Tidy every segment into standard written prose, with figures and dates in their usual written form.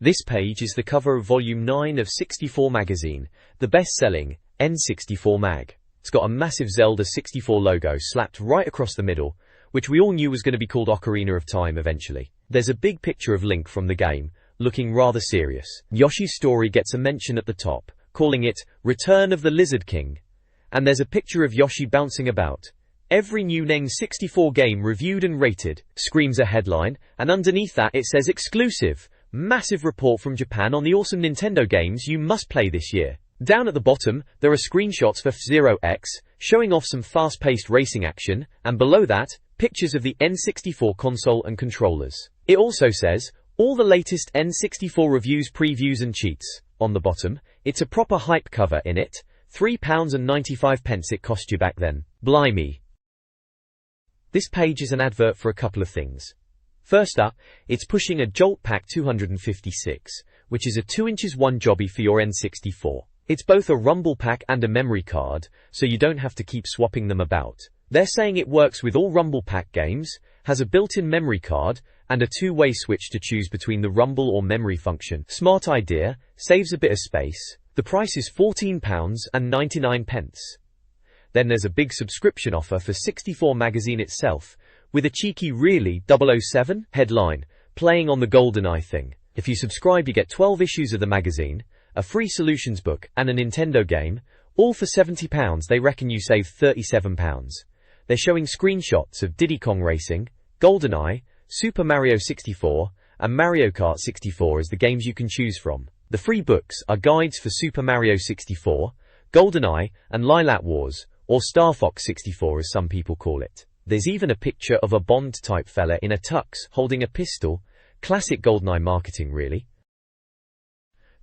This page is the cover of Volume 9 of 64 magazine, the best-selling N64 mag. It's got a massive Zelda 64 logo slapped right across the middle, which we all knew was going to be called Ocarina of Time eventually. There's a big picture of Link from the game, looking rather serious. Yoshi's story gets a mention at the top, calling it Return of the Lizard King. And there's a picture of Yoshi bouncing about. Every new N64 game reviewed and rated, screams a headline, and underneath that it says exclusive. Massive report from Japan on the awesome Nintendo games you must play this year. Down at the bottom, there are screenshots for F-Zero X, showing off some fast-paced racing action, and below that, pictures of the N64 console and controllers. It also says, all the latest N64 reviews, previews and cheats. On the bottom, it's a proper hype cover in it. £3.95 it cost you back then. Blimey. This page is an advert for a couple of things. First up, it's pushing a Jolt Pack 256, which is a 2" 1 jobby for your N64. It's both a rumble pack and a memory card, so you don't have to keep swapping them about. They're saying it works with all rumble pack games, has a built-in memory card, and a two-way switch to choose between the rumble or memory function. Smart idea, saves a bit of space. The price is £14.99. Then there's a big subscription offer for 64 magazine itself, with a cheeky really 007 headline, playing on the GoldenEye thing. If you subscribe you get 12 issues of the magazine, a free solutions book and a Nintendo game, all for £70. They reckon you save £37. They're showing screenshots of Diddy Kong Racing, GoldenEye, Super Mario 64, and Mario Kart 64 as the games you can choose from. The free books are guides for Super Mario 64, GoldenEye, and Lilac Wars, or Star Fox 64 as some people call it. There's even a picture of a Bond-type fella in a tux holding a pistol. Classic GoldenEye marketing, really.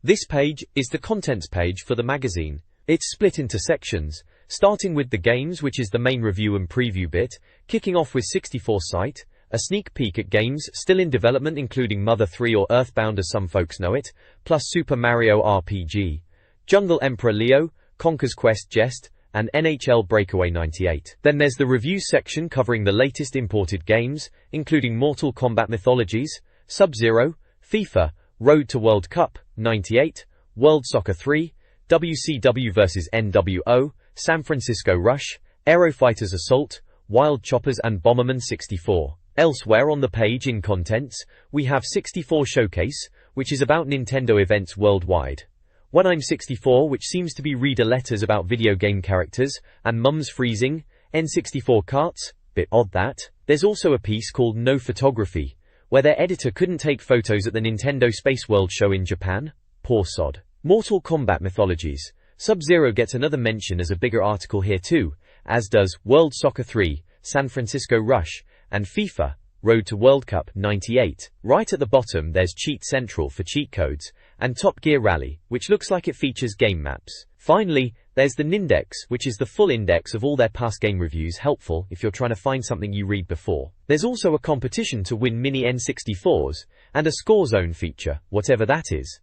This page is the contents page for the magazine. It's split into sections, starting with the games, which is the main review and preview bit, kicking off with 64 site, a sneak peek at games still in development including Mother 3 or Earthbound as some folks know it, plus Super Mario RPG, Jungle Emperor Leo, Conker's Quest Jest, and NHL Breakaway 98. Then there's the reviews section covering the latest imported games, including Mortal Kombat Mythologies, Sub-Zero, FIFA, Road to World Cup 98, World Soccer 3, WCW vs NWO, San Francisco Rush, Aero Fighters Assault, Wild Choppers and Bomberman 64. Elsewhere on the page in contents, we have 64 Showcase, which is about Nintendo events worldwide. When I'm 64, which seems to be reader letters about video game characters, and Mum's Freezing, N64 carts, bit odd that. There's also a piece called No Photography, where their editor couldn't take photos at the Nintendo Space World show in Japan. Poor sod. Mortal Kombat Mythologies. Sub-Zero gets another mention as a bigger article here too, as does World Soccer 3, San Francisco Rush, and FIFA, Road to World Cup 98. Right at the bottom there's Cheat Central for cheat codes, and Top Gear Rally, which looks like it features game maps. Finally, there's the Nindex, which is the full index of all their past game reviews, helpful if you're trying to find something you read before. There's also a competition to win mini N64s, and a score zone feature, whatever that is.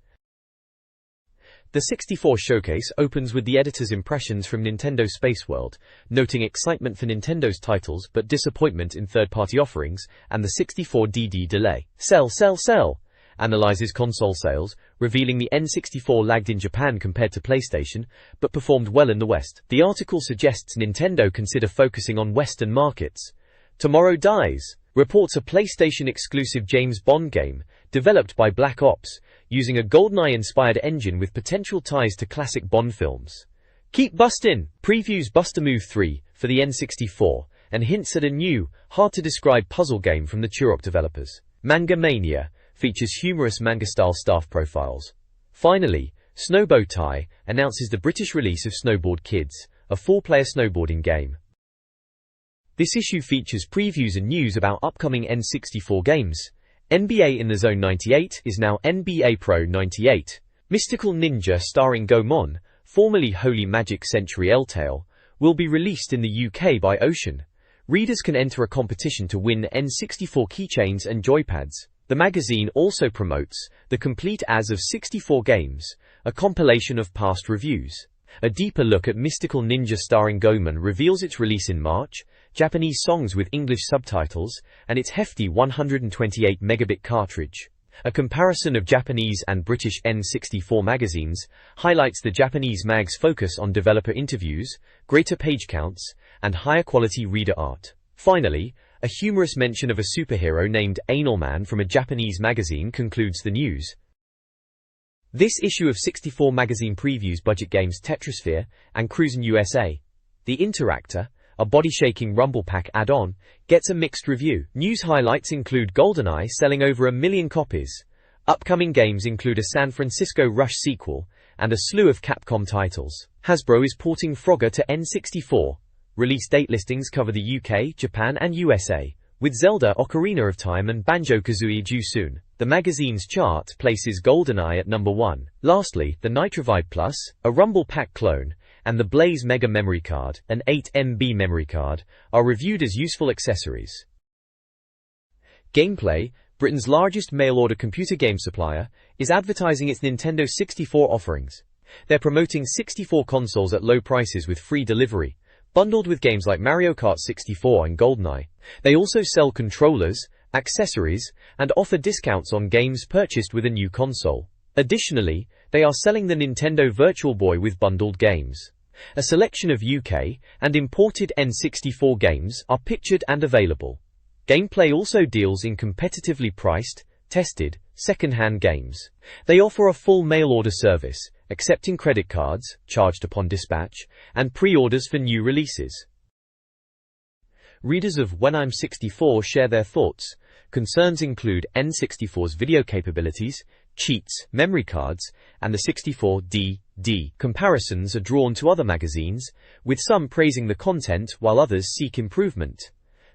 The 64 Showcase opens with the editor's impressions from Nintendo Space World, noting excitement for Nintendo's titles but disappointment in third-party offerings, and the 64DD delay. Sell, sell, sell! Analyzes console sales, revealing the N64 lagged in Japan compared to PlayStation, but performed well in the West. The article suggests Nintendo consider focusing on Western markets. Tomorrow Dies reports a PlayStation-exclusive James Bond game, developed by Black Ops, using a GoldenEye-inspired engine with potential ties to classic Bond films. Keep bustin'! Previews Bust-A-Move 3 for the N64, and hints at a new, hard-to-describe puzzle game from the Turok developers. Manga Mania features humorous manga-style staff profiles. Finally, Snowbow Tie announces the British release of Snowboard Kids, a 4-player snowboarding game. This issue features previews and news about upcoming N64 games. NBA in the Zone 98 is now NBA Pro 98. Mystical Ninja starring Goemon, formerly Holy Magic Century L-Tale, will be released in the UK by Ocean. Readers can enter a competition to win N64 keychains and joypads. The magazine also promotes the complete as of 64 games, a compilation of past reviews. A deeper look at Mystical Ninja starring Goemon reveals its release in March, Japanese songs with English subtitles, and its hefty 128 megabit cartridge. A comparison of Japanese and British N64 magazines highlights the Japanese mag's focus on developer interviews, greater page counts, and higher quality reader art. Finally, a humorous mention of a superhero named Anal Man from a Japanese magazine concludes the news. This issue of 64 magazine previews budget games Tetrasphere and Cruisin' USA. The Interactor, a body-shaking Rumble Pack add-on, gets a mixed review. News highlights include GoldenEye selling over 1 million copies. Upcoming games include a San Francisco Rush sequel and a slew of Capcom titles. Hasbro is porting Frogger to N64. Release date listings cover the UK, Japan and USA, with Zelda Ocarina of Time and Banjo-Kazooie due soon. The magazine's chart places GoldenEye at number 1. Lastly, the Nitrovibe Plus, a Rumble Pack clone, and the Blaze Mega Memory Card, an 8 MB memory card, are reviewed as useful accessories. Gameplay, Britain's largest mail-order computer game supplier, is advertising its Nintendo 64 offerings. They're promoting 64 consoles at low prices with free delivery, bundled with games like Mario Kart 64 and GoldenEye. They also sell controllers, accessories, and offer discounts on games purchased with a new console. Additionally, they are selling the Nintendo Virtual Boy with bundled games. A selection of UK and imported N64 games are pictured and available. Gameplay also deals in competitively priced, tested, second-hand games. They offer a full mail-order service, accepting credit cards, charged upon dispatch, and pre-orders for new releases. Readers of When I'm 64 share their thoughts. Concerns include N64's video capabilities, cheats, memory cards, and the 64D. Comparisons are drawn to other magazines, with some praising the content while others seek improvement.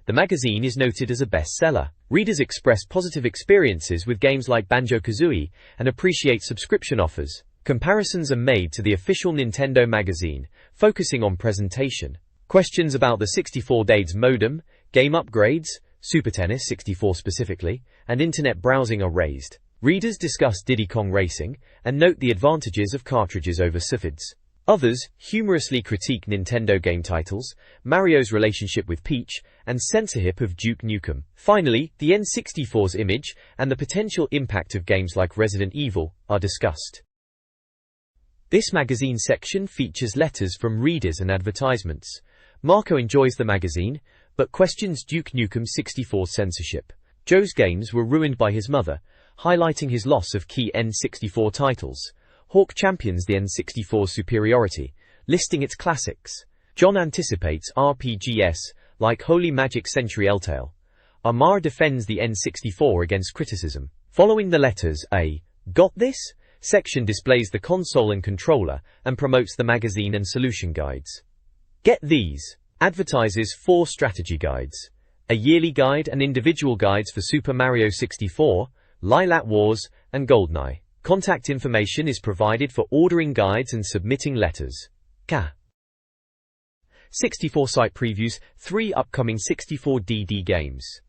The magazine is noted as a bestseller. Readers express positive experiences with games like Banjo-Kazooie and appreciate subscription offers. Comparisons are made to the official Nintendo magazine, focusing on presentation. Questions about the 64D's modem, game upgrades, Super Tennis 64 specifically, and internet browsing are raised. Readers discuss Diddy Kong Racing and note the advantages of cartridges over CFIDs. Others humorously critique Nintendo game titles, Mario's relationship with Peach, and censorship of Duke Nukem. Finally, the N64's image and the potential impact of games like Resident Evil are discussed. This magazine section features letters from readers and advertisements. Marco enjoys the magazine, but questions Duke Nukem 64's censorship. Joe's games were ruined by his mother, highlighting his loss of key N64 titles. Hawk champions the N64's superiority, listing its classics. John anticipates RPGs like Holy Magic Century Eltale. Amar defends the N64 against criticism. Following the letters, a "Got This?" section displays the console and controller and promotes the magazine and solution guides. Get These advertises 4 strategy guides, a yearly guide and individual guides for Super Mario 64, Lylat Wars, and GoldenEye. Contact information is provided for ordering guides and submitting letters. 64 site previews 3 upcoming 64DD games.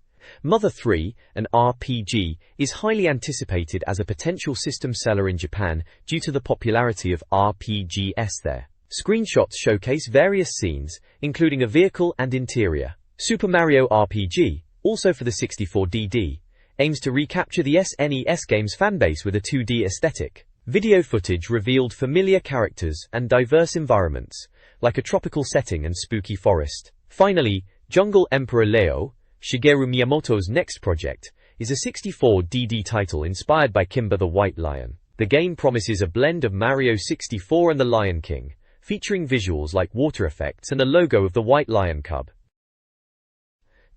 Mother 3, an RPG, is highly anticipated as a potential system seller in Japan due to the popularity of RPGs there. Screenshots showcase various scenes, including a vehicle and interior. Super Mario RPG, also for the 64DD, aims to recapture the SNES game's fanbase with a 2D aesthetic. Video footage revealed familiar characters and diverse environments, like a tropical setting and spooky forest. Finally, Jungle Emperor Leo, Shigeru Miyamoto's next project, is a 64DD title inspired by Kimba the White Lion. The game promises a blend of Mario 64 and the Lion King, featuring visuals like water effects and a logo of the White Lion Cub.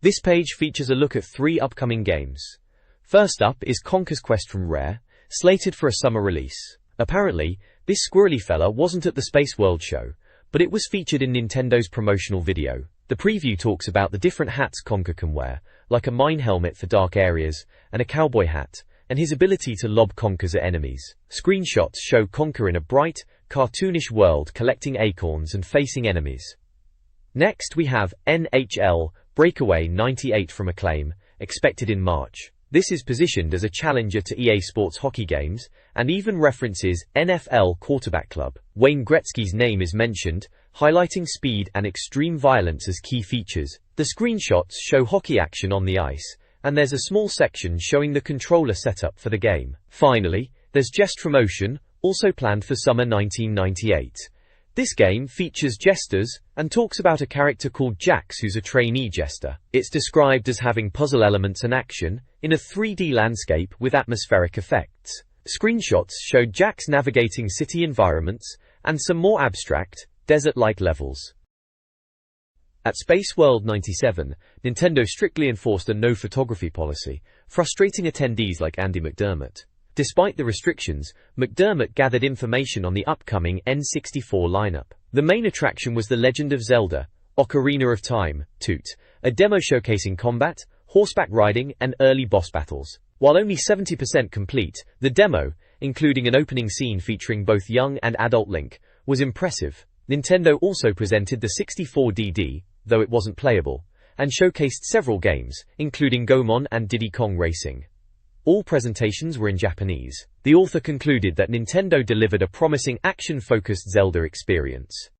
This page features a look at 3 upcoming games. First up is Conker's Quest from Rare, slated for a summer release. Apparently, this squirrely fella wasn't at the Space World show, but it was featured in Nintendo's promotional video. The preview talks about the different hats Conker can wear, like a mine helmet for dark areas, and a cowboy hat, and his ability to lob conkers at enemies. Screenshots show Conker in a bright, cartoonish world collecting acorns and facing enemies. Next we have NHL Breakaway 98 from Acclaim, expected in March. This is positioned as a challenger to EA Sports hockey games, and even references NFL Quarterback Club. Wayne Gretzky's name is mentioned, highlighting speed and extreme violence as key features. The screenshots show hockey action on the ice, and there's a small section showing the controller setup for the game. Finally, there's Jest Promotion, also planned for summer 1998. This game features jesters, and talks about a character called Jax who's a trainee jester. It's described as having puzzle elements and action, in a 3D landscape with atmospheric effects. Screenshots showed Jax navigating city environments, and some more abstract, desert-like levels. At Space World 97, Nintendo strictly enforced a no photography policy, frustrating attendees like Andy McDermott. Despite the restrictions, McDermott gathered information on the upcoming N64 lineup. The main attraction was The Legend of Zelda, Ocarina of Time, Toot, a demo showcasing combat, horseback riding, and early boss battles. While only 70% complete, the demo, including an opening scene featuring both young and adult Link, was impressive. Nintendo also presented the 64DD, though it wasn't playable, and showcased several games, including Gomon and Diddy Kong Racing. All presentations were in Japanese. The author concluded that Nintendo delivered a promising action-focused Zelda experience.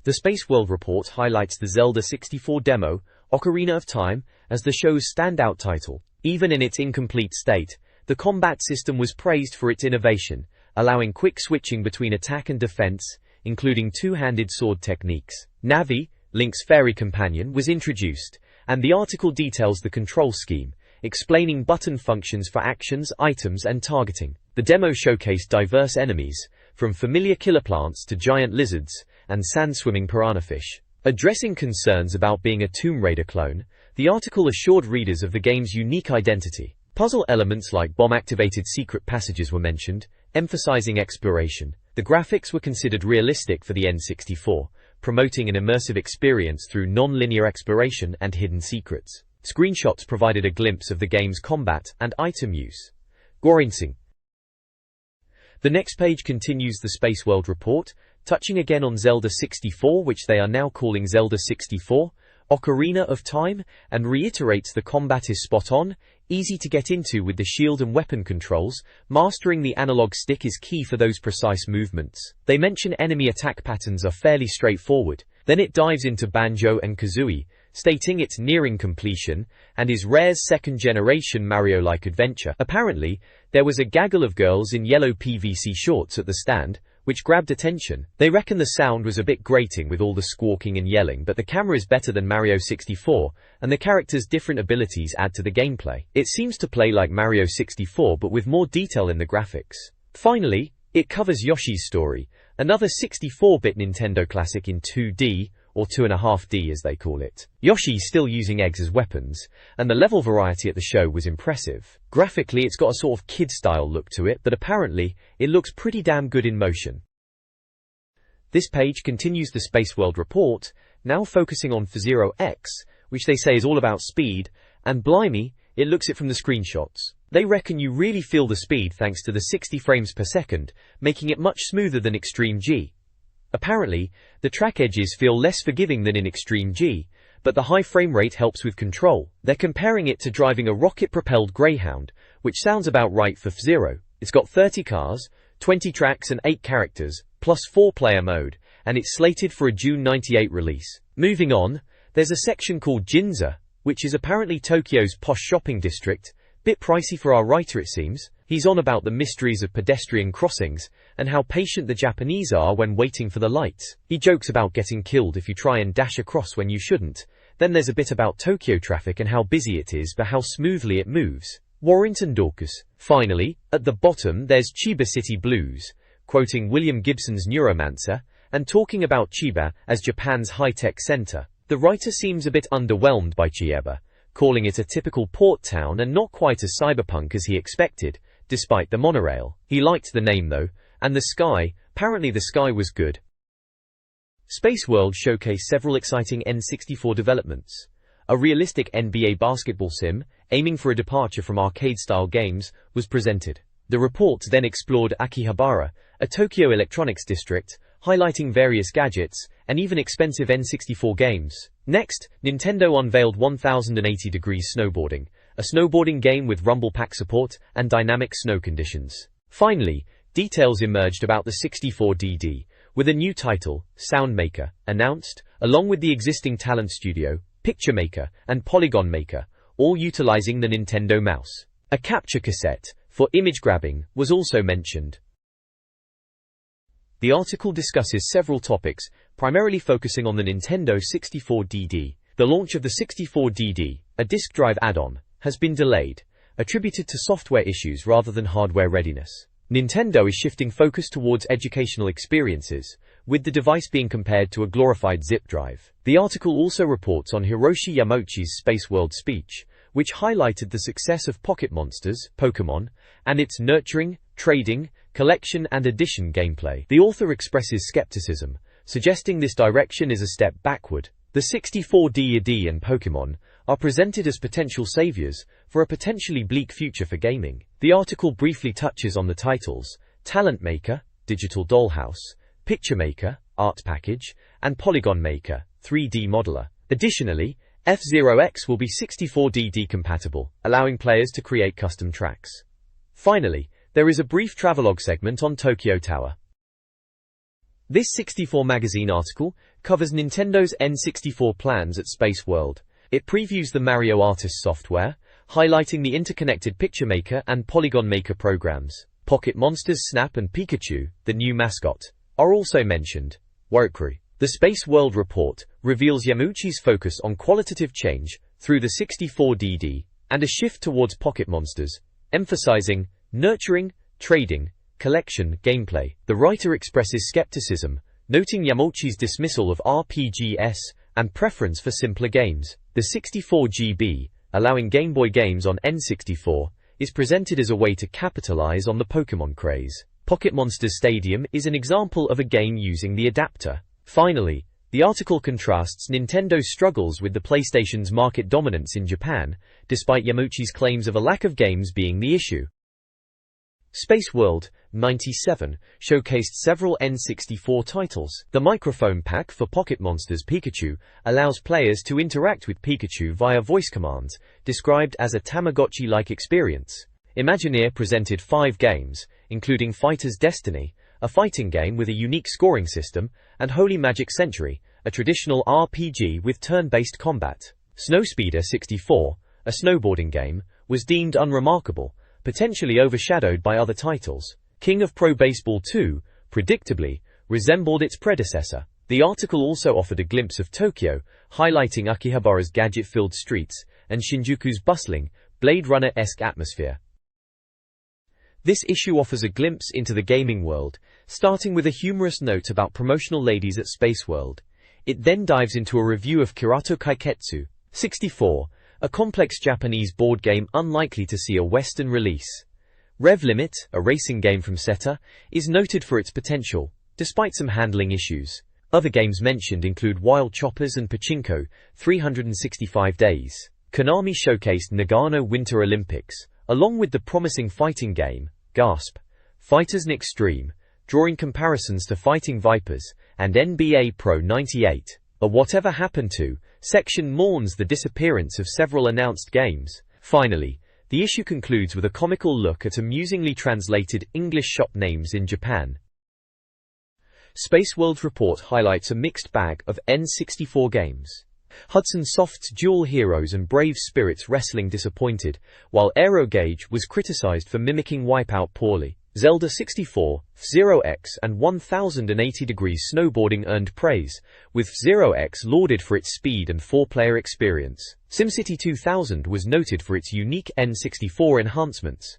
The Space World report highlights the Zelda 64 demo, Ocarina of Time, as the show's standout title. Even in its incomplete state, the combat system was praised for its innovation, allowing quick switching between attack and defense, including two-handed sword techniques. Navi, Link's fairy companion, was introduced, and the article details the control scheme, explaining button functions for actions, items, and targeting. The demo showcased diverse enemies, from familiar killer plants to giant lizards and sand-swimming piranhafish. Addressing concerns about being a Tomb Raider clone, the article assured readers of the game's unique identity. Puzzle elements like bomb-activated secret passages were mentioned, emphasizing exploration. The graphics were considered realistic for the N64, promoting an immersive experience through non-linear exploration and hidden secrets. Screenshots provided a glimpse of the game's combat and item use. Gorensing. The next page continues the Space World report, touching again on Zelda 64, which they are now calling Zelda 64, Ocarina of Time, and reiterates the combat is spot on, easy to get into with the shield and weapon controls. Mastering the analog stick is key for those precise movements. They mention enemy attack patterns are fairly straightforward. Then it dives into Banjo and Kazooie, stating it's nearing completion, and is Rare's second-generation Mario-like adventure. Apparently, there was a gaggle of girls in yellow PVC shorts at the stand, which grabbed attention. They reckon the sound was a bit grating with all the squawking and yelling, but the camera is better than Mario 64, and the characters' different abilities add to the gameplay. It seems to play like Mario 64 but with more detail in the graphics. Finally, it covers Yoshi's Story, another 64-bit Nintendo classic in 2D, or 2.5D as they call it. Yoshi's still using eggs as weapons, and the level variety at the show was impressive. Graphically, it's got a sort of kid-style look to it, but apparently, it looks pretty damn good in motion. This page continues the Space World report, now focusing on F-Zero X, which they say is all about speed, and blimey, it looks it from the screenshots. They reckon you really feel the speed thanks to the 60 frames per second, making it much smoother than Extreme G. Apparently, the track edges feel less forgiving than in Extreme G, but the high frame rate helps with control. They're comparing it to driving a rocket-propelled Greyhound, which sounds about right for F-Zero. It's got 30 cars, 20 tracks and 8 characters, plus 4-player mode, and it's slated for a June 98 release. Moving on, there's a section called Ginza, which is apparently Tokyo's posh shopping district. Bit pricey for our writer it seems. He's on about the mysteries of pedestrian crossings, and how patient the Japanese are when waiting for the lights. He jokes about getting killed if you try and dash across when you shouldn't. Then there's a bit about Tokyo traffic and how busy it is but how smoothly it moves. Warrington Dorcas. Finally, at the bottom there's Chiba City Blues, quoting William Gibson's Neuromancer, and talking about Chiba as Japan's high-tech center. The writer seems a bit underwhelmed by Chiba, calling it a typical port town and not quite as cyberpunk as he expected, despite the monorail. He liked the name though, and the sky, apparently the sky was good. Space World showcased several exciting N64 developments. A realistic NBA basketball sim, aiming for a departure from arcade-style games, was presented. The report then explored Akihabara, a Tokyo electronics district, highlighting various gadgets, and even expensive N64 games. Next, Nintendo unveiled 1080 Degrees Snowboarding, a snowboarding game with rumble pack support and dynamic snow conditions. Finally, details emerged about the 64DD, with a new title, Soundmaker, announced, along with the existing Talent Studio, Picture Maker, and Polygon Maker, all utilizing the Nintendo mouse. A capture cassette for image grabbing was also mentioned. The article discusses several topics, primarily focusing on the Nintendo 64DD. The launch of the 64DD, a disk drive add-on, has been delayed, attributed to software issues rather than hardware readiness. Nintendo is shifting focus towards educational experiences, with the device being compared to a glorified zip drive. The article also reports on Hiroshi Yamauchi's Space World speech, which highlighted the success of Pocket Monsters, Pokémon, and its nurturing, trading, collection and addition gameplay. The author expresses skepticism, suggesting this direction is a step backward. The 64DD and Pokémon are presented as potential saviors for a potentially bleak future for gaming. The article briefly touches on the titles Talent Maker, Digital Dollhouse, Picture Maker, Art Package, and Polygon Maker, 3D Modeler. Additionally, F-Zero X will be 64DD compatible, allowing players to create custom tracks. Finally, there is a brief travelogue segment on Tokyo Tower. This 64 magazine article covers Nintendo's N64 plans at Space World. It previews the Mario Artist software, highlighting the interconnected Picture Maker and Polygon Maker programs. Pocket Monsters Snap and Pikachu, the new mascot, are also mentioned. Workcrew. The Space World report reveals Yamauchi's focus on qualitative change through the 64DD and a shift towards Pocket Monsters, emphasizing nurturing, trading, collection, gameplay. The writer expresses skepticism, noting Yamauchi's dismissal of RPGs and preference for simpler games. The 64GB, allowing Game Boy games on N64, is presented as a way to capitalize on the Pokémon craze. Pocket Monsters Stadium is an example of a game using the adapter. Finally, the article contrasts Nintendo's struggles with the PlayStation's market dominance in Japan, despite Yamauchi's claims of a lack of games being the issue. Space World 97 showcased several N64 titles. The microphone pack for Pocket Monsters Pikachu allows players to interact with Pikachu via voice commands, described as a Tamagotchi-like experience. Imagineer presented 5 games, including Fighter's Destiny, a fighting game with a unique scoring system, and Holy Magic Century, a traditional RPG with turn-based combat. Snowspeeder 64, a snowboarding game, was deemed unremarkable, potentially overshadowed by other titles. King of Pro Baseball 2, predictably, resembled its predecessor. The article also offered a glimpse of Tokyo, highlighting Akihabara's gadget-filled streets and Shinjuku's bustling, Blade Runner-esque atmosphere. This issue offers a glimpse into the gaming world, starting with a humorous note about promotional ladies at Space World. It then dives into a review of Kirato Kaiketsu 64, a complex Japanese board game unlikely to see a Western release. Rev Limit, a racing game from Seta, is noted for its potential, despite some handling issues. Other games mentioned include Wild Choppers and Pachinko 365 Days. Konami showcased Nagano Winter Olympics, along with the promising fighting game, Gasp, Fighters in Extreme, drawing comparisons to Fighting Vipers, and NBA Pro 98. A Whatever Happened To section mourns the disappearance of several announced games. Finally, the issue concludes with a comical look at amusingly translated English shop names in Japan. Space World's report highlights a mixed bag of N64 games. Hudson Soft's Dual Heroes and Brave Spirits Wrestling disappointed, while Aero Gauge was criticized for mimicking Wipeout poorly. Zelda 64, F-Zero X and 1080 Degrees Snowboarding earned praise, with F-Zero X lauded for its speed and 4-player experience. SimCity 2000 was noted for its unique N64 enhancements.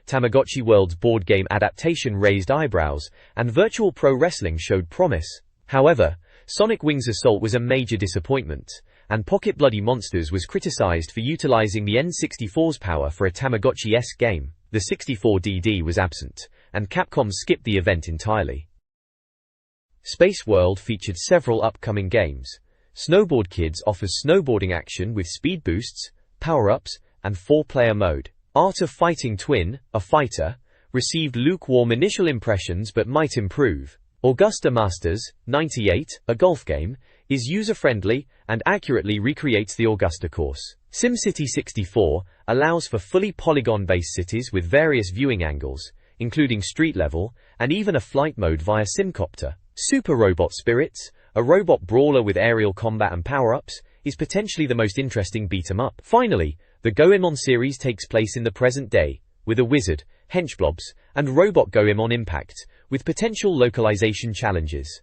Tamagotchi World's board game adaptation raised eyebrows, and Virtual Pro Wrestling showed promise. However, Sonic Wings Assault was a major disappointment, and Pocket Bloody Monsters was criticized for utilizing the N64's power for a Tamagotchi-esque game. The 64DD was absent, and Capcom skipped the event entirely. Space World featured several upcoming games. Snowboard Kids offers snowboarding action with speed boosts, power-ups, and 4-player mode. Art of Fighting Twin, a fighter, received lukewarm initial impressions but might improve. Augusta Masters 98, a golf game, is user-friendly and accurately recreates the Augusta course. SimCity 64 allows for fully polygon-based cities with various viewing angles, including street level, and even a flight mode via Simcopter. Super Robot Spirits, a robot brawler with aerial combat and power-ups, is potentially the most interesting beat-em-up. Finally, The Goemon series takes place in the present day, with a wizard, henchblobs, and robot Goemon impact, with potential localization challenges.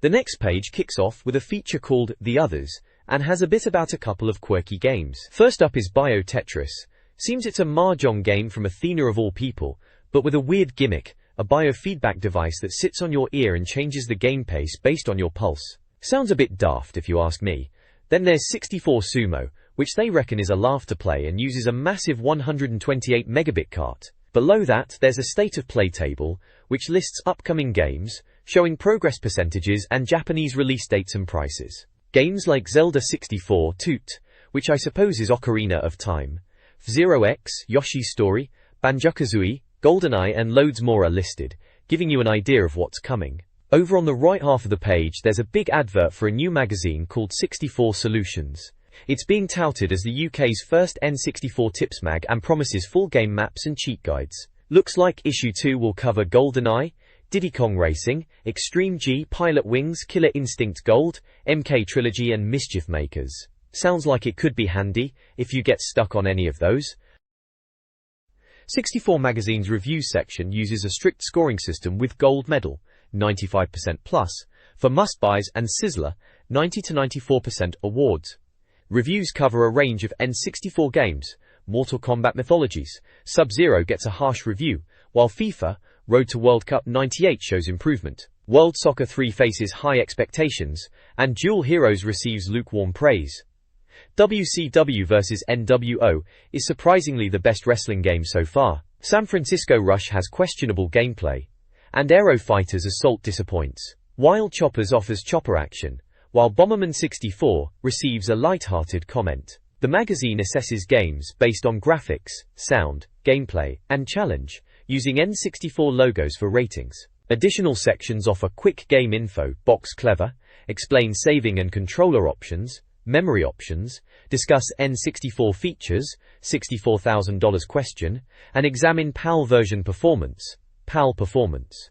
The next page kicks off with a feature called The Others, and has a bit about a couple of quirky games. First up is Bio Tetris. Seems it's a mahjong game from Athena of all people, but with a weird gimmick, a biofeedback device that sits on your ear and changes the game pace based on your pulse. Sounds a bit daft if you ask me. Then there's 64 Sumo, which they reckon is a laugh to play and uses a massive 128 megabit cart. Below that, there's a state of play table, which lists upcoming games, showing progress percentages and Japanese release dates and prices. Games like Zelda 64 Toot, which I suppose is Ocarina of Time, F-Zero X, Yoshi's Story, Banjo-Kazooie, GoldenEye and loads more are listed, giving you an idea of what's coming. Over on the right half of the page there's a big advert for a new magazine called 64 Solutions. It's being touted as the UK's first N64 tips mag and promises full game maps and cheat guides. Looks like issue 2 will cover GoldenEye, Diddy Kong Racing, Extreme G, Pilot Wings, Killer Instinct Gold, MK Trilogy and Mischief Makers. Sounds like it could be handy, if you get stuck on any of those. 64 Magazine's reviews section uses a strict scoring system with gold medal, 95% plus, for must-buys and Sizzler, 90 to 94% awards. Reviews cover a range of N64 games. Mortal Kombat Mythologies, Sub-Zero gets a harsh review, while FIFA, Road to World Cup 98 shows improvement. World Soccer 3 faces high expectations, and Dual Heroes receives lukewarm praise. WCW vs NWO is surprisingly the best wrestling game so far. San Francisco Rush has questionable gameplay, and Aero Fighters Assault disappoints. Wild Choppers offers chopper action, while Bomberman 64 receives a light-hearted comment. The magazine assesses games based on graphics, sound, gameplay, and challenge, using N64 logos for ratings. Additional sections offer quick game info, box clever, explain saving and controller options, memory options, discuss N64 features, $64,000 question, and examine PAL version performance, PAL performance.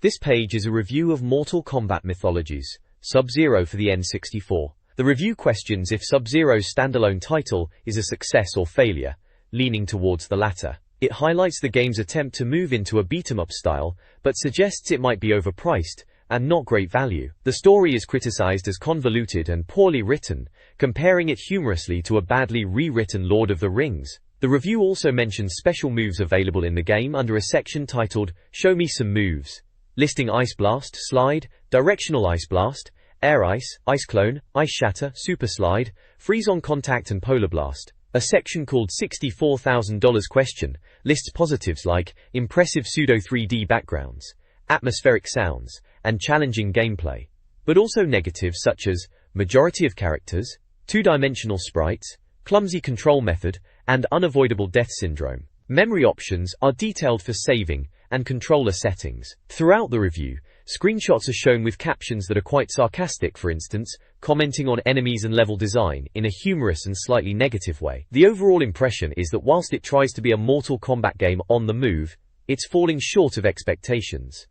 This page is a review of Mortal Kombat Mythologies, Sub-Zero for the N64. The review questions if Sub-Zero's standalone title is a success or failure, leaning towards the latter. It highlights the game's attempt to move into a beat-em-up style, but suggests it might be overpriced and not great value. The story is criticized as convoluted and poorly written, comparing it humorously to a badly rewritten Lord of the Rings. The review also mentions special moves available in the game under a section titled Show Me Some Moves, listing Ice Blast, Slide, Directional Ice Blast, Air Ice, Ice Clone, Ice Shatter, Super Slide, Freeze on Contact and Polar Blast. A section called $64,000 question lists positives like impressive pseudo 3D backgrounds, atmospheric sounds, and challenging gameplay, but also negatives such as majority of characters, two-dimensional sprites, clumsy control method, and unavoidable death syndrome. Memory options are detailed for saving and controller settings. Throughout the review, screenshots are shown with captions that are quite sarcastic, for instance, commenting on enemies and level design in a humorous and slightly negative way. The overall impression is that whilst it tries to be a Mortal Kombat game on the move, it's falling short of expectations.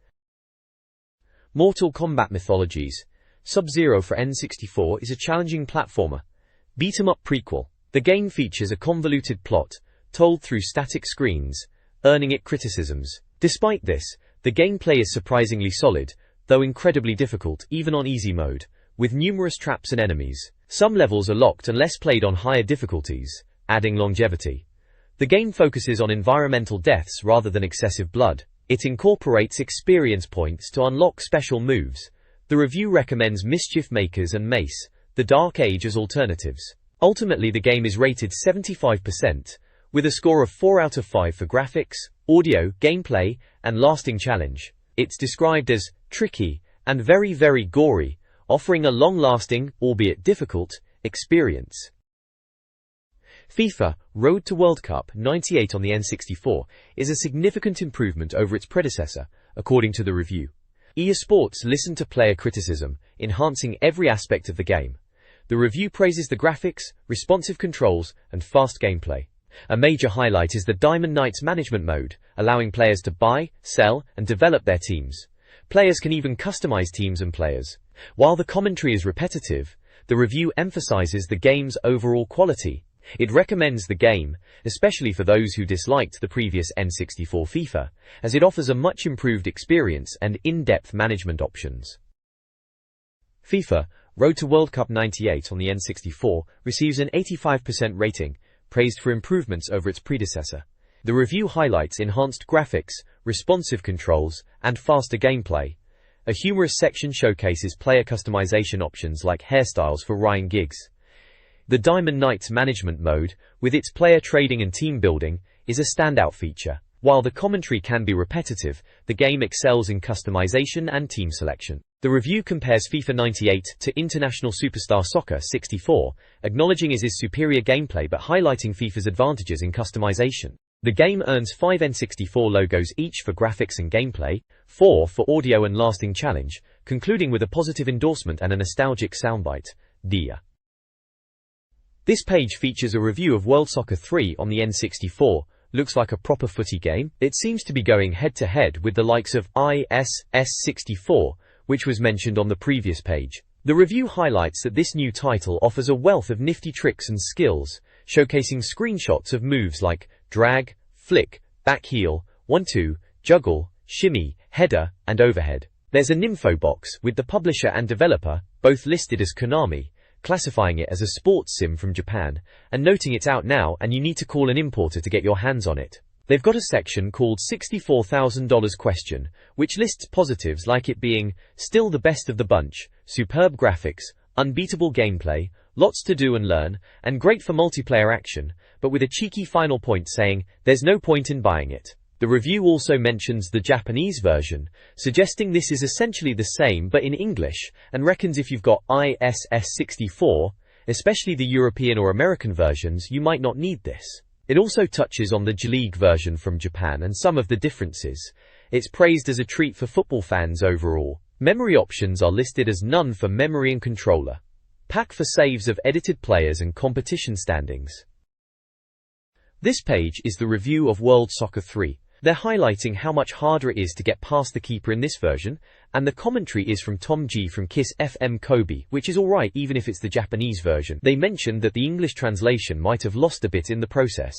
Mortal Kombat Mythologies, Sub-Zero for N64 is a challenging platformer, beat-em-up prequel. The game features a convoluted plot, told through static screens, earning it criticisms. Despite this, the gameplay is surprisingly solid, though incredibly difficult, even on easy mode, with numerous traps and enemies. Some levels are locked unless played on higher difficulties, adding longevity. The game focuses on environmental deaths rather than excessive blood. It incorporates experience points to unlock special moves. The review recommends Mischief Makers and Mace, The Dark Age as alternatives. Ultimately, the game is rated 75%, with a score of 4 out of 5 for graphics, audio, gameplay, and lasting challenge. It's described as tricky and very, very gory, offering a long-lasting, albeit difficult, experience. FIFA, Road to World Cup 98 on the N64, is a significant improvement over its predecessor, according to the review. EA Sports listened to player criticism, enhancing every aspect of the game. The review praises the graphics, responsive controls, and fast gameplay. A major highlight is the Diamond Knights management mode, allowing players to buy, sell, and develop their teams. Players can even customize teams and players. While the commentary is repetitive, The review emphasizes the game's overall quality. It recommends the game, especially for those who disliked the previous N64 FIFA, as it offers a much improved experience and in-depth management options. FIFA Road to World Cup 98 on the N64 receives an 85% rating, praised for improvements over its predecessor. The review highlights enhanced graphics, responsive controls, and faster gameplay. A humorous section showcases player customization options like hairstyles for Ryan Giggs. The Diamond Knights management mode, with its player trading and team building, is a standout feature. While the commentary can be repetitive, the game excels in customization and team selection. The review compares FIFA 98 to International Superstar Soccer 64, acknowledging its superior gameplay but highlighting FIFA's advantages in customization. The game earns 5 N64 logos each for graphics and gameplay, 4 for audio and lasting challenge, concluding with a positive endorsement and a nostalgic soundbite. Dia. This page features a review of World Soccer 3 on the N64. Looks like a proper footy game. It seems to be going head-to-head with the likes of ISS64, which was mentioned on the previous page. The review highlights that this new title offers a wealth of nifty tricks and skills, showcasing screenshots of moves like drag, flick, back heel, 1-2, juggle, shimmy, header, and overhead. There's an info box with the publisher and developer, both listed as Konami, classifying it as a sports sim from Japan, and noting it's out now and you need to call an importer to get your hands on it. They've got a section called $64,000 question, which lists positives like it being still the best of the bunch, superb graphics, unbeatable gameplay, lots to do and learn, and great for multiplayer action, but with a cheeky final point saying, there's no point in buying it. The review also mentions the Japanese version, suggesting this is essentially the same but in English, and reckons if you've got ISS64, especially the European or American versions, you might not need this. It also touches on the J-League version from Japan and some of the differences. It's praised as a treat for football fans overall. Memory options are listed as none for memory and controller. Pack for saves of edited players and competition standings. This page is the review of World Soccer 3. They're highlighting how much harder it is to get past the keeper in this version, and the commentary is from Tom G from Kiss FM Kobe, which is alright even if it's the Japanese version. They mentioned that the English translation might have lost a bit in the process.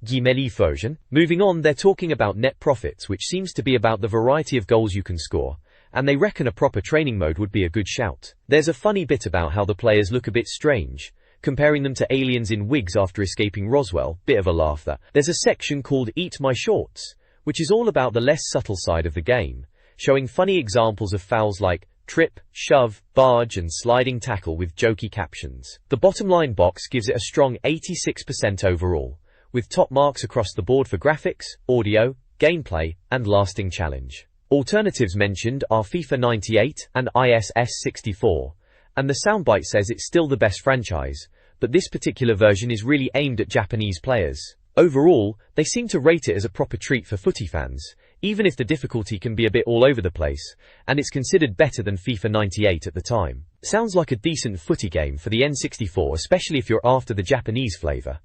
Guimeli version. Moving on, they're talking about net profits, which seems to be about the variety of goals you can score, and they reckon a proper training mode would be a good shout. There's a funny bit about how the players look a bit strange, comparing them to aliens in wigs after escaping Roswell. Bit of a laugh there. There's a section called Eat My Shorts, which is all about the less subtle side of the game, showing funny examples of fouls like trip, shove, barge and sliding tackle with jokey captions. The bottom line box gives it a strong 86% overall, with top marks across the board for graphics, audio, gameplay, and lasting challenge. Alternatives mentioned are FIFA 98 and ISS64. And the soundbite says it's still the best franchise, but this particular version is really aimed at Japanese players. Overall, they seem to rate it as a proper treat for footy fans, even if the difficulty can be a bit all over the place, and it's considered better than FIFA 98 at the time. Sounds like a decent footy game for the N64, especially if you're after the Japanese flavor.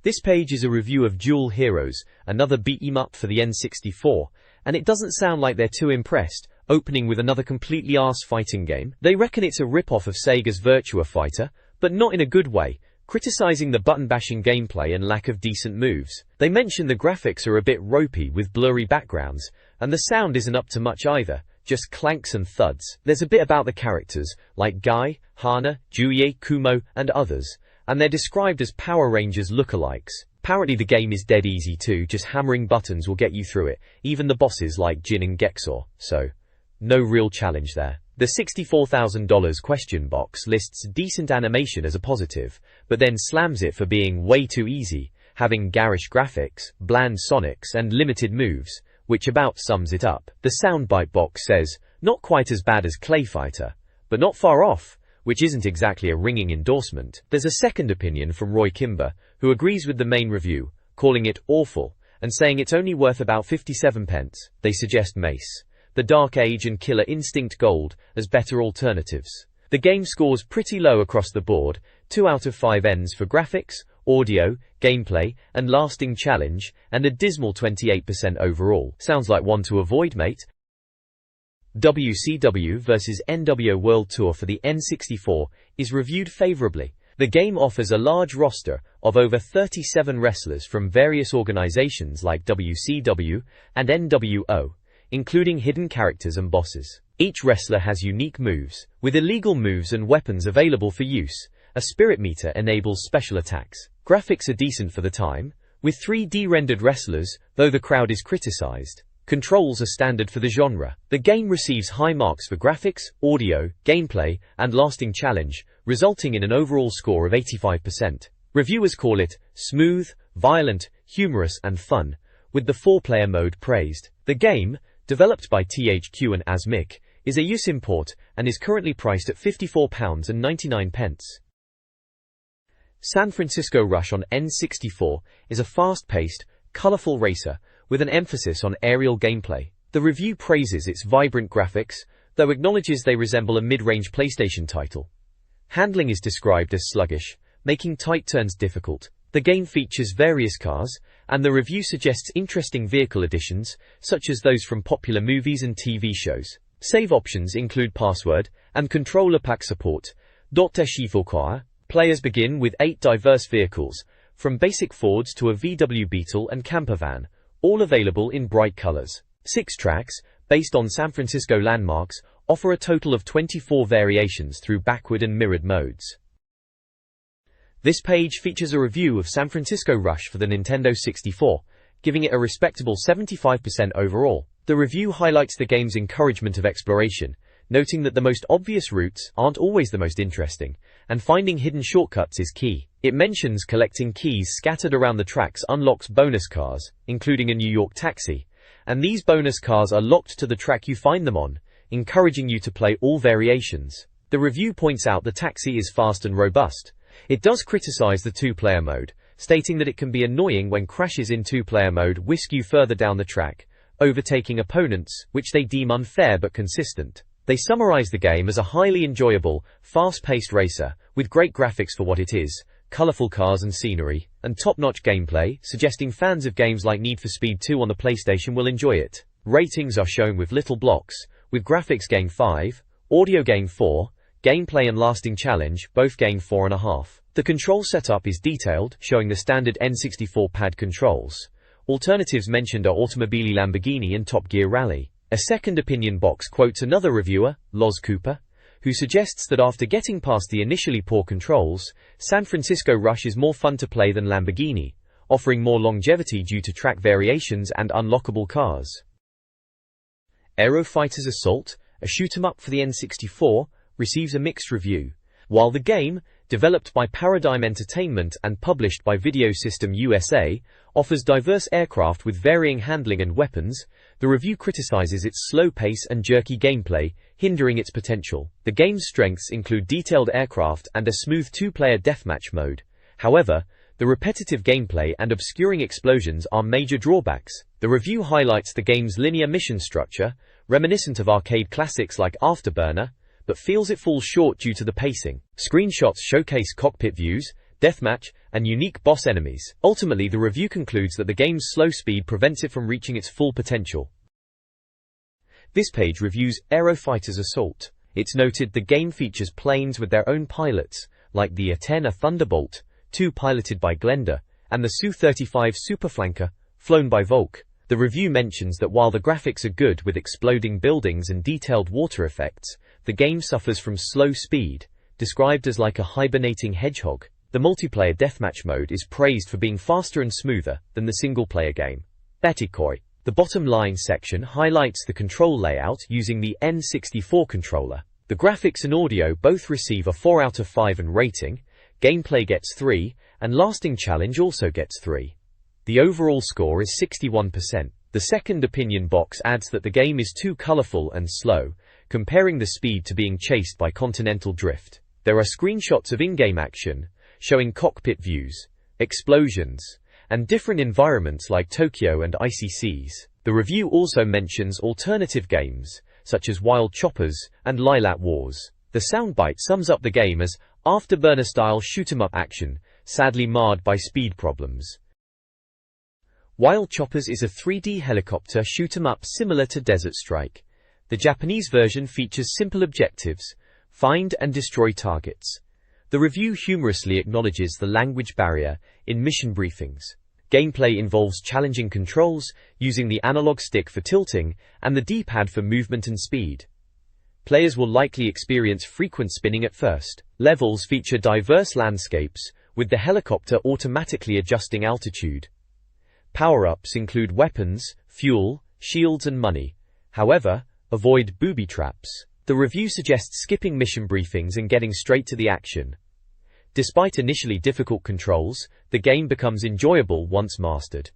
This page is a review of Duel Heroes, another beat-em-up for the N64, and it doesn't sound like they're too impressed, opening with another completely arse fighting game. They reckon it's a rip-off of Sega's Virtua Fighter, but not in a good way, criticizing the button-bashing gameplay and lack of decent moves. They mention the graphics are a bit ropey with blurry backgrounds, and the sound isn't up to much either, just clanks and thuds. There's a bit about the characters, like Guy, Hana, Juye, Kumo, and others, and they're described as Power Rangers lookalikes. Apparently the game is dead easy too, just hammering buttons will get you through it, even the bosses like Jin and Gexor, so no real challenge there. The $64,000 question box lists decent animation as a positive, but then slams it for being way too easy, having garish graphics, bland sonics and limited moves, which about sums it up. The soundbite box says, not quite as bad as Clay Fighter, but not far off, which isn't exactly a ringing endorsement. There's a second opinion from Roy Kimber, who agrees with the main review, calling it awful, and saying it's only worth about 57 pence. They suggest Mace, The Dark Age and Killer Instinct Gold as better alternatives. The game scores pretty low across the board, 2 out of 5 Ns for graphics, audio, gameplay, and lasting challenge, and a dismal 28% overall. Sounds like one to avoid, mate. WCW vs NWO World Tour for the N64 is reviewed favorably. The game offers a large roster of over 37 wrestlers from various organizations like WCW and NWO, including hidden characters and bosses. Each wrestler has unique moves, with illegal moves and weapons available for use. A spirit meter enables special attacks. Graphics are decent for the time, with 3D rendered wrestlers, though the crowd is criticized. Controls are standard for the genre. The game receives high marks for graphics, audio, gameplay, and lasting challenge, resulting in an overall score of 85%. Reviewers call it smooth, violent, humorous, and fun, with the 4-player mode praised. The game, developed by THQ and Asmik, is a use import and is currently priced at £54.99. San Francisco Rush on N64 is a fast-paced, colorful racer with an emphasis on aerial gameplay. The review praises its vibrant graphics, though acknowledges they resemble a mid-range PlayStation title. Handling is described as sluggish, making tight turns difficult. The game features various cars, and the review suggests interesting vehicle additions, such as those from popular movies and TV shows. Save options include password and controller pack support. Players begin with 8 diverse vehicles, from basic Fords to a VW Beetle and camper van, all available in bright colors. 6 tracks, based on San Francisco landmarks, offer a total of 24 variations through backward and mirrored modes. This page features a review of San Francisco Rush for the Nintendo 64, giving it a respectable 75% overall. The review highlights the game's encouragement of exploration, noting that the most obvious routes aren't always the most interesting, and finding hidden shortcuts is key. It mentions collecting keys scattered around the tracks unlocks bonus cars, including a New York taxi, and these bonus cars are locked to the track you find them on, encouraging you to play all variations. The review points out the taxi is fast and robust. It does criticize the 2-player mode, stating that it can be annoying when crashes in 2-player mode whisk you further down the track, overtaking opponents, which they deem unfair but consistent. They summarize the game as a highly enjoyable, fast-paced racer, with great graphics for what it is, colorful cars and scenery, and top-notch gameplay, suggesting fans of games like Need for Speed 2 on the PlayStation will enjoy it. Ratings are shown with little blocks, with graphics getting 5, audio getting 4, gameplay and lasting challenge both getting 4.5. The control setup is detailed, showing the standard N64 pad controls. Alternatives mentioned are Automobili Lamborghini and Top Gear Rally. A second opinion box quotes another reviewer, Loz Cooper, who suggests that after getting past the initially poor controls, San Francisco Rush is more fun to play than Lamborghini, offering more longevity due to track variations and unlockable cars. Aero Fighters Assault, a shoot-'em-up for the N64, receives a mixed review. While the game, developed by Paradigm Entertainment and published by Video System USA, offers diverse aircraft with varying handling and weapons, the review criticizes its slow pace and jerky gameplay, hindering its potential. The game's strengths include detailed aircraft and a smooth 2-player deathmatch mode. However, the repetitive gameplay and obscuring explosions are major drawbacks. The review highlights the game's linear mission structure, reminiscent of arcade classics like Afterburner, but feels it falls short due to the pacing. Screenshots showcase cockpit views, deathmatch, and unique boss enemies. Ultimately, the review concludes that the game's slow speed prevents it from reaching its full potential. This page reviews Aero Fighters Assault. It's noted the game features planes with their own pilots, like the A-10 Thunderbolt, 2 piloted by Glenda, and the Su-35 Superflanker, flown by Volk. The review mentions that while the graphics are good with exploding buildings and detailed water effects, the game suffers from slow speed, described as like a hibernating hedgehog. The multiplayer deathmatch mode is praised for being faster and smoother than the single-player game. Betikoi. The bottom line section highlights the control layout using the N64 controller. The graphics and audio both receive a 4 out of 5 in rating, gameplay gets 3, and lasting challenge also gets 3. The overall score is 61%. The second opinion box adds that the game is too colorful and slow, comparing the speed to being chased by continental drift. There are screenshots of in-game action, showing cockpit views, explosions, and different environments like Tokyo and icy seas. The review also mentions alternative games, such as Wild Choppers and Lilat Wars. The soundbite sums up the game as Afterburner-style shoot-'em-up action, sadly marred by speed problems. Wild Choppers is a 3D helicopter shoot-'em-up similar to Desert Strike. The Japanese version features simple objectives: find and destroy targets. The review humorously acknowledges the language barrier in mission briefings. Gameplay involves challenging controls, using the analog stick for tilting and the D-pad for movement and speed. Players will likely experience frequent spinning at first. Levels feature diverse landscapes, with the helicopter automatically adjusting altitude. Power-ups include weapons, fuel, shields and money. However, avoid booby traps. The review suggests skipping mission briefings and getting straight to the action. Despite initially difficult controls, the game becomes enjoyable once mastered.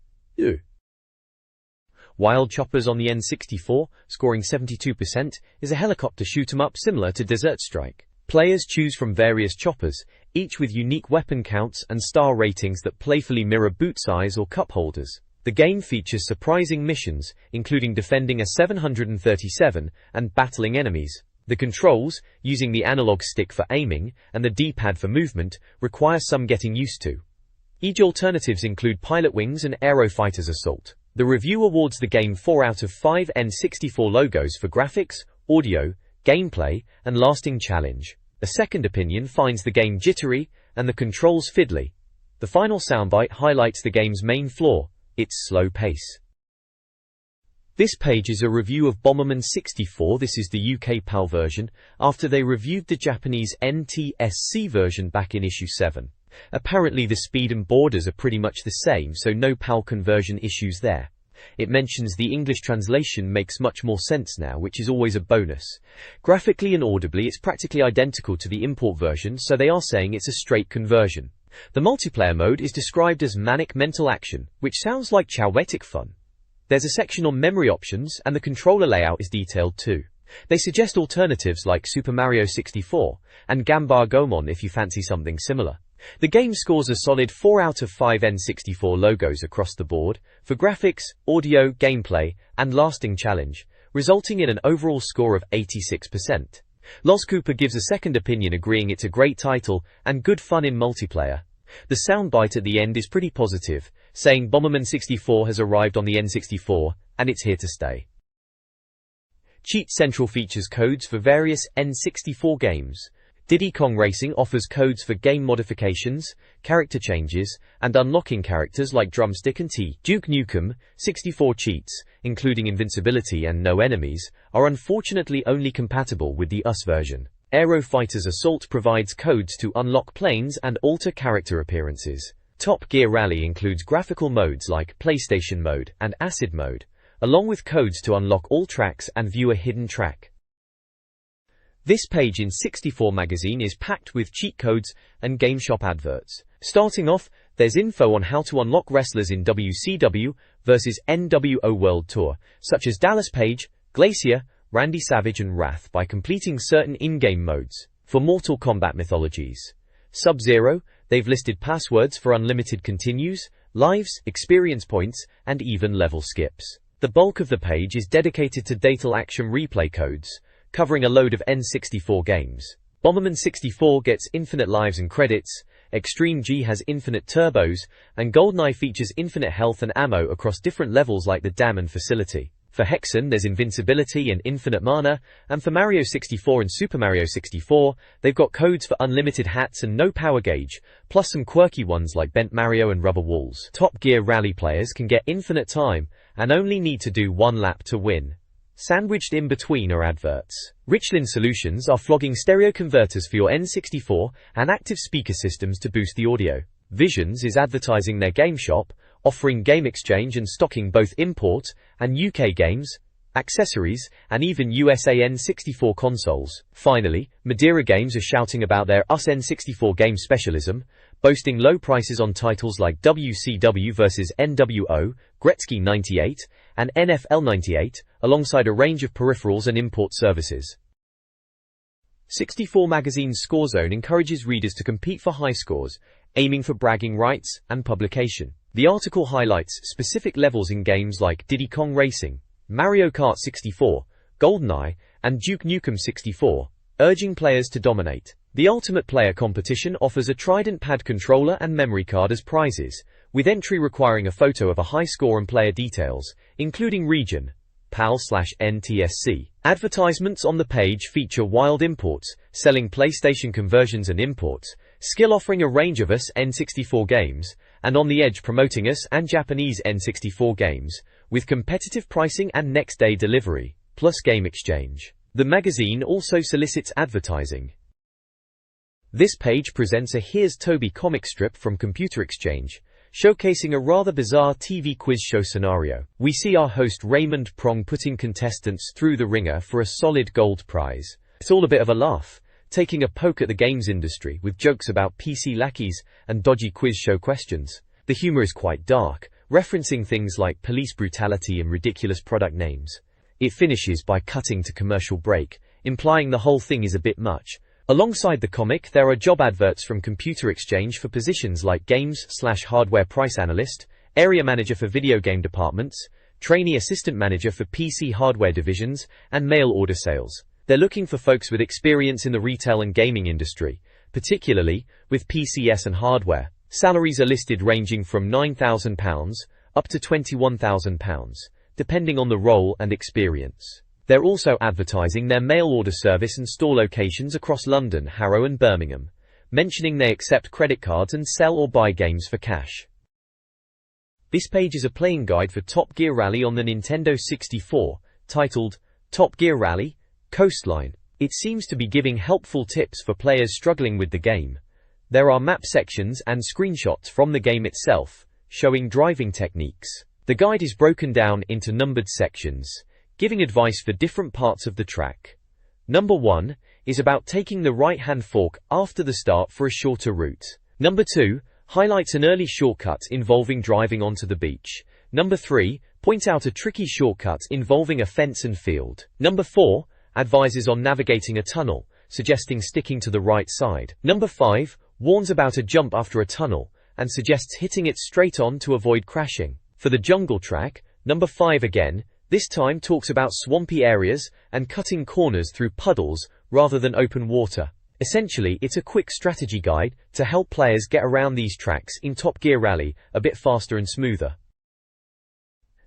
Wild Choppers on the N64, scoring 72%, is a helicopter shoot-'em-up similar to Desert Strike. Players choose from various choppers, each with unique weapon counts and star ratings that playfully mirror boot size or cup holders. The game features surprising missions, including defending a 737 and battling enemies. The controls, using the analog stick for aiming and the D-pad for movement, require some getting used to. Each alternatives include Pilot Wings and Aero Fighters Assault. The review awards the game 4 out of 5 N64 logos for graphics, audio, gameplay, and lasting challenge. A second opinion finds the game jittery and the controls fiddly. The final soundbite highlights the game's main flaw: its slow pace. This page is a review of Bomberman 64. This is the UK PAL version, after they reviewed the Japanese NTSC version back in issue 7. Apparently the speed and borders are pretty much the same, so no PAL conversion issues there. It mentions the English translation makes much more sense now, which is always a bonus. Graphically and audibly it's practically identical to the import version, so they are saying it's a straight conversion. The multiplayer mode is described as manic mental action, which sounds like chaotic fun. There's a section on memory options, and the controller layout is detailed too. They suggest alternatives like Super Mario 64 and Gambar Gomon if you fancy something similar. The game scores a solid 4 out of 5 N64 logos across the board for graphics, audio, gameplay, and lasting challenge, resulting in an overall score of 86%. Loz Cooper gives a second opinion, agreeing it's a great title and good fun in multiplayer. The soundbite at the end is pretty positive, saying Bomberman 64 has arrived on the N64, and it's here to stay. Cheat Central features codes for various N64 games. Diddy Kong Racing offers codes for game modifications, character changes, and unlocking characters like Drumstick and T. Duke Nukem 64 cheats, including invincibility and no enemies, are unfortunately only compatible with the US version. Aero Fighters Assault provides codes to unlock planes and alter character appearances. Top Gear Rally includes graphical modes like PlayStation Mode and Acid Mode, along with codes to unlock all tracks and view a hidden track. This page in 64 magazine is packed with cheat codes and game shop adverts. Starting off, there's info on how to unlock wrestlers in WCW vs NWO World Tour, such as Dallas Page, Glacier, Randy Savage and Wrath, by completing certain in-game modes. For Mortal Kombat mythologies, Sub-Zero, they've listed passwords for unlimited continues, lives, experience points, and even level skips. The bulk of the page is dedicated to Datal Action replay codes, covering a load of N64 games. Bomberman 64 gets infinite lives and credits, Extreme G has infinite turbos, and GoldenEye features infinite health and ammo across different levels like the dam and facility. For Hexen there's invincibility and infinite mana, and for Mario 64 and Super Mario 64, they've got codes for unlimited hats and no power gauge, plus some quirky ones like Bent Mario and Rubber Walls. Top Gear Rally players can get infinite time, and only need to do one lap to win. Sandwiched in between are adverts. Richland Solutions are flogging stereo converters for your N64 and active speaker systems to boost the audio. Visions is advertising their game shop, offering game exchange and stocking both import and UK games, accessories, and even USA N64 consoles. Finally, Madeira Games are shouting about their US N64 game specialism, boasting low prices on titles like WCW vs NWO, Gretzky 98, and NFL 98, alongside a range of peripherals and import services. 64 Magazine's Score Zone encourages readers to compete for high scores, aiming for bragging rights and publication. The article highlights specific levels in games like Diddy Kong Racing, Mario Kart 64, GoldenEye, and Duke Nukem 64, urging players to dominate. The Ultimate Player competition offers a Trident pad controller and memory card as prizes, with entry requiring a photo of a high score and player details, including region, PAL/NTSC, Advertisements on the page feature wild imports, selling PlayStation conversions and imports, Skill offering a range of US N64 games, and On the Edge promoting US and Japanese N64 games, with competitive pricing and next-day delivery, plus game exchange. The magazine also solicits advertising. This page presents a Here's Toby comic strip from Computer Exchange, showcasing a rather bizarre TV quiz show scenario. We see our host Raymond Prong putting contestants through the ringer for a solid gold prize. It's all a bit of a laugh, taking a poke at the games industry with jokes about PC lackeys and dodgy quiz show questions. The humor is quite dark, referencing things like police brutality and ridiculous product names. It finishes by cutting to commercial break, implying the whole thing is a bit much. Alongside the comic, there are job adverts from Computer Exchange for positions like Games/Hardware Price Analyst, Area Manager for Video Game Departments, Trainee Assistant Manager for PC Hardware Divisions, and Mail Order Sales. They're looking for folks with experience in the retail and gaming industry, particularly with PCS and hardware. Salaries are listed ranging from £9,000 up to £21,000, depending on the role and experience. They're also advertising their mail order service and store locations across London, Harrow and Birmingham, mentioning they accept credit cards and sell or buy games for cash. This page is a playing guide for Top Gear Rally on the Nintendo 64, titled Top Gear Rally: Coastline. It seems to be giving helpful tips for players struggling with the game. There are map sections and screenshots from the game itself, showing driving techniques. The guide is broken down into numbered sections, giving advice for different parts of the track. Number 1 is about taking the right-hand fork after the start for a shorter route. Number 2 highlights an early shortcut involving driving onto the beach. Number 3 points out a tricky shortcut involving a fence and field. Number 4 advises on navigating a tunnel, suggesting sticking to the right side. Number 5 warns about a jump after a tunnel, and suggests hitting it straight on to avoid crashing. For the jungle track, number 5 again, this time talks about swampy areas and cutting corners through puddles rather than open water. Essentially, it's a quick strategy guide to help players get around these tracks in Top Gear Rally a bit faster and smoother.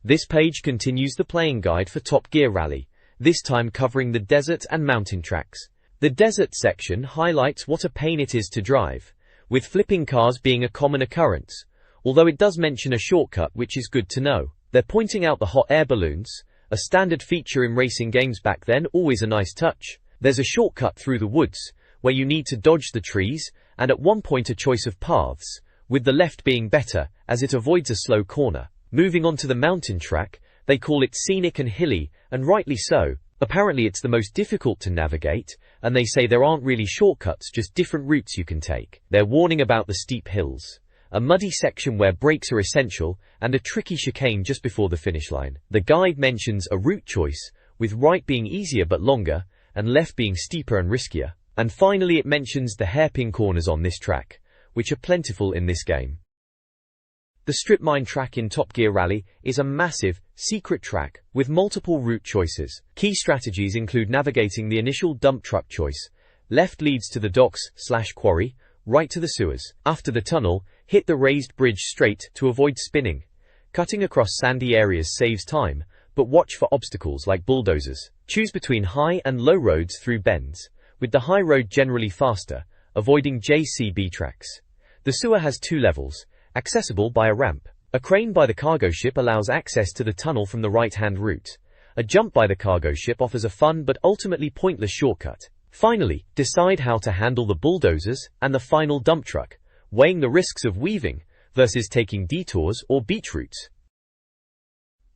This page continues the playing guide for Top Gear Rally, this time covering the desert and mountain tracks. The desert section highlights what a pain it is to drive, with flipping cars being a common occurrence, although it does mention a shortcut which is good to know. They're pointing out the hot air balloons, a standard feature in racing games back then, always a nice touch. There's a shortcut through the woods, where you need to dodge the trees, and at one point a choice of paths, with the left being better, as it avoids a slow corner. Moving on to the mountain track, they call it scenic and hilly, and rightly so. Apparently it's the most difficult to navigate, and they say there aren't really shortcuts, just different routes you can take. They're warning about the steep hills, a muddy section where brakes are essential, and a tricky chicane just before the finish line. The guide mentions a route choice, with right being easier but longer, and left being steeper and riskier. And finally it mentions the hairpin corners on this track, which are plentiful in this game. The strip mine track in Top Gear Rally is a massive, secret track with multiple route choices. Key strategies include navigating the initial dump truck choice. Left leads to the docks/quarry, right to the sewers. After the tunnel, hit the raised bridge straight to avoid spinning. Cutting across sandy areas saves time, but watch for obstacles like bulldozers. Choose between high and low roads through bends, with the high road generally faster, avoiding JCB tracks. The sewer has 2 levels, accessible by a ramp. A crane by the cargo ship allows access to the tunnel from the right-hand route. A jump by the cargo ship offers a fun but ultimately pointless shortcut. Finally, decide how to handle the bulldozers and the final dump truck, weighing the risks of weaving versus taking detours or beach routes.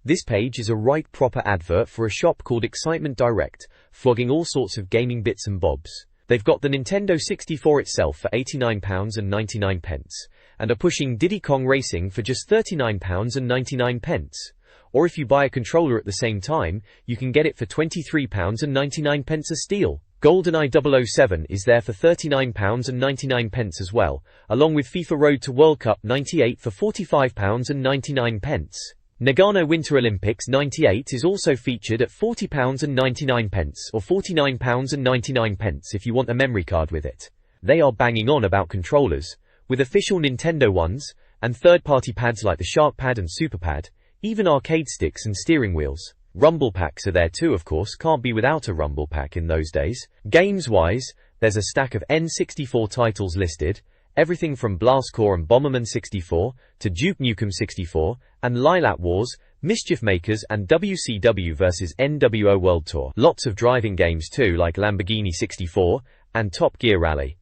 This page is a right proper advert for a shop called Excitement Direct, flogging all sorts of gaming bits and bobs. They've got the Nintendo 64 itself for £89.99, and are pushing Diddy Kong Racing for just £39.99. Or if you buy a controller at the same time, you can get it for £23.99 a steal. GoldenEye 007 is there for £39.99 as well, along with FIFA Road to World Cup 98 for £45.99. Nagano Winter Olympics 98 is also featured at £40.99 or £49.99 if you want a memory card with it. They are banging on about controllers, with official Nintendo ones, and third-party pads like the Shark Pad and Super Pad, even arcade sticks and steering wheels. Rumble packs are there too, of course, can't be without a Rumble pack in those days. Games-wise, there's a stack of N64 titles listed, everything from Blast Corps and Bomberman 64, to Duke Nukem 64, and Lilat Wars, Mischief Makers and WCW vs NWO World Tour. Lots of driving games too, like Lamborghini 64 and Top Gear Rally.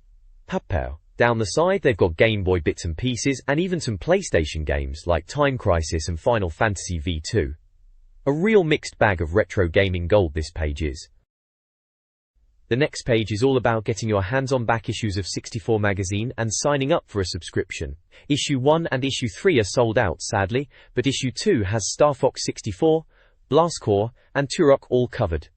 Pow. Down the side they've got Game Boy bits and pieces and even some PlayStation games like Time Crisis and Final Fantasy V2. A real mixed bag of retro gaming gold this page is. The next page is all about getting your hands on back issues of 64 magazine and signing up for a subscription. Issue 1 and Issue 3 are sold out, sadly, but Issue 2 has Star Fox 64, Blast Corps, and Turok all covered.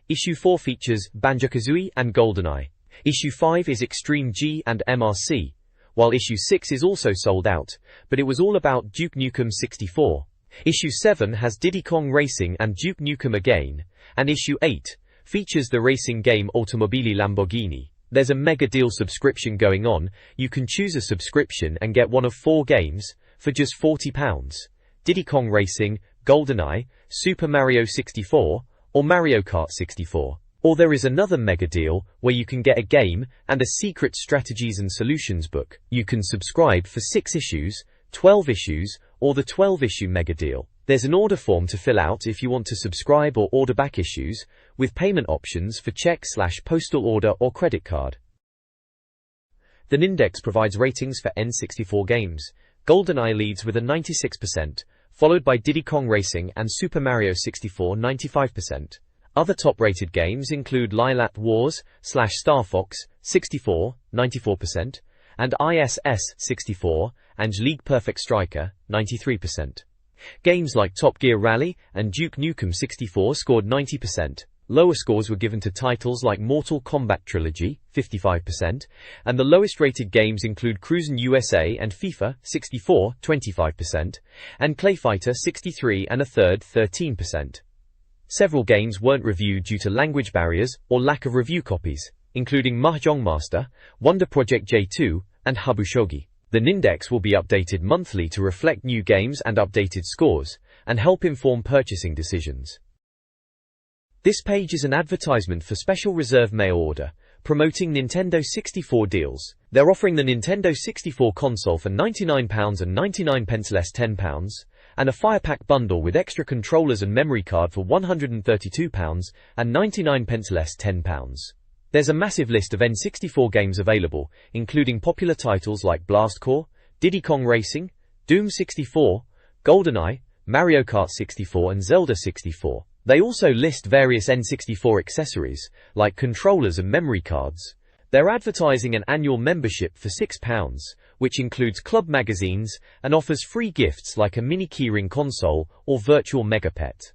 Issue 4 features Banjo-Kazooie and GoldenEye. Issue 5 is Extreme G and MRC, while Issue 6 is also sold out, but it was all about Duke Nukem 64. Issue 7 has Diddy Kong Racing and Duke Nukem again, and Issue 8 features the racing game Automobili Lamborghini. There's a mega deal subscription going on. You can choose a subscription and get one of 4 games for just £40. Diddy Kong Racing, GoldenEye, Super Mario 64, or Mario Kart 64. Or there is another mega deal where you can get a game and a secret strategies and solutions book. You can subscribe for 6 issues, 12 issues, or the 12-issue mega deal. There's an order form to fill out if you want to subscribe or order back issues, with payment options for check/postal order or credit card. The Nindex provides ratings for N64 games. GoldenEye leads with a 96%, followed by Diddy Kong Racing and Super Mario 64 95%. Other top-rated games include Lilat Wars/Star Fox 64 94%, and ISS 64 and League Perfect Striker 93%. Games like Top Gear Rally and Duke Nukem 64 scored 90%. Lower scores were given to titles like Mortal Kombat Trilogy 55%, and the lowest rated games include Cruisin' USA and FIFA 64 25%, and Clay Fighter 63 and a third 13%. Several games weren't reviewed due to language barriers or lack of review copies, including Mahjong Master, Wonder Project J2, and Habushogi. The Nindex will be updated monthly to reflect new games and updated scores, and help inform purchasing decisions. This page is an advertisement for Special Reserve Mail Order, promoting Nintendo 64 deals. They're offering the Nintendo 64 console for £99.99 less £10, and a Fire Pack bundle with extra controllers and memory card for £132.99 less £10. There's a massive list of N64 games available, including popular titles like Blast Corps, Diddy Kong Racing, Doom 64, GoldenEye, Mario Kart 64 and Zelda 64. They also list various N64 accessories, like controllers and memory cards. They're advertising an annual membership for £6, which includes club magazines and offers free gifts like a mini keyring console or virtual Megapet.